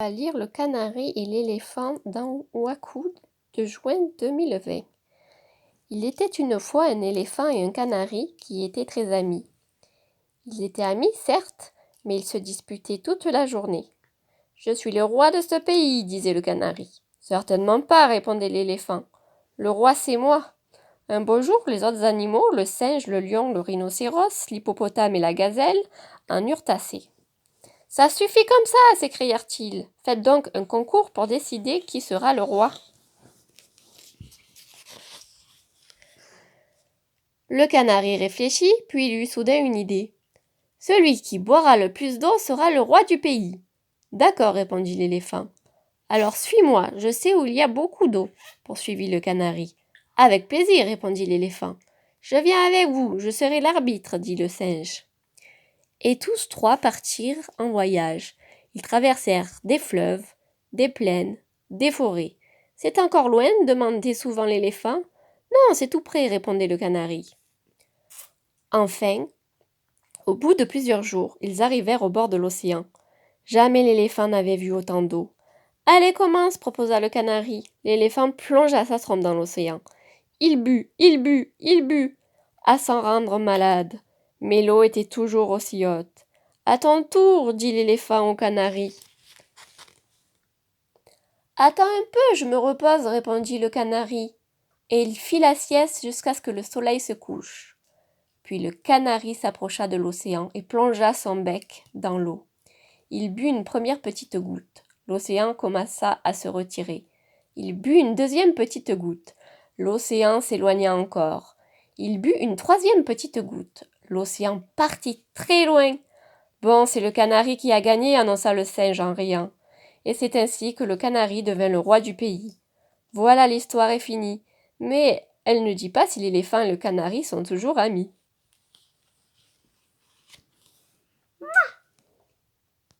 À lire Le canari et l'éléphant dans Waku de juin 2020. Il était une fois un éléphant et un canari qui étaient très amis. Ils étaient amis, certes, mais ils se disputaient toute la journée. « Je suis le roi de ce pays, disait le canari. « Certainement pas, répondait l'éléphant. Le roi, c'est moi. Un beau jour, les autres animaux, le singe, le lion, le rhinocéros, l'hippopotame et la gazelle, en eurent assez. « Ça suffit comme ça, s'écrièrent-ils. Faites donc un concours pour décider qui sera le roi. » Le canari réfléchit, puis il eut soudain une idée. « Celui qui boira le plus d'eau sera le roi du pays. »« D'accord, répondit l'éléphant. »« Alors suis-moi, je sais où il y a beaucoup d'eau, poursuivit le canari. »« Avec plaisir, répondit l'éléphant. »« Je viens avec vous, je serai l'arbitre, dit le singe. » Et tous trois partirent en voyage. Ils traversèrent des fleuves, des plaines, des forêts. « C'est encore loin ?» demandait souvent l'éléphant. « Non, c'est tout près, répondait le canari. Enfin, au bout de plusieurs jours, ils arrivèrent au bord de l'océan. Jamais l'éléphant n'avait vu autant d'eau. « Allez, commence !» proposa le canari. L'éléphant plongea sa trompe dans l'océan. Il but, à s'en rendre malade. Mais l'eau était toujours aussi haute. « À ton tour, dit l'éléphant au canari. »« Attends un peu, je me repose, répondit le canari. Et il fit la sieste jusqu'à ce que le soleil se couche. Puis le canari s'approcha de l'océan et plongea son bec dans l'eau. Il but une première petite goutte. L'océan commença à se retirer. Il but une deuxième petite goutte. L'océan s'éloigna encore. Il but une troisième petite goutte. L'océan partit très loin. « Bon, c'est le canari qui a gagné, annonça le singe en riant. Et c'est ainsi que le canari devint le roi du pays. Voilà, l'histoire est finie. Mais elle ne dit pas si l'éléphant et le canari sont toujours amis.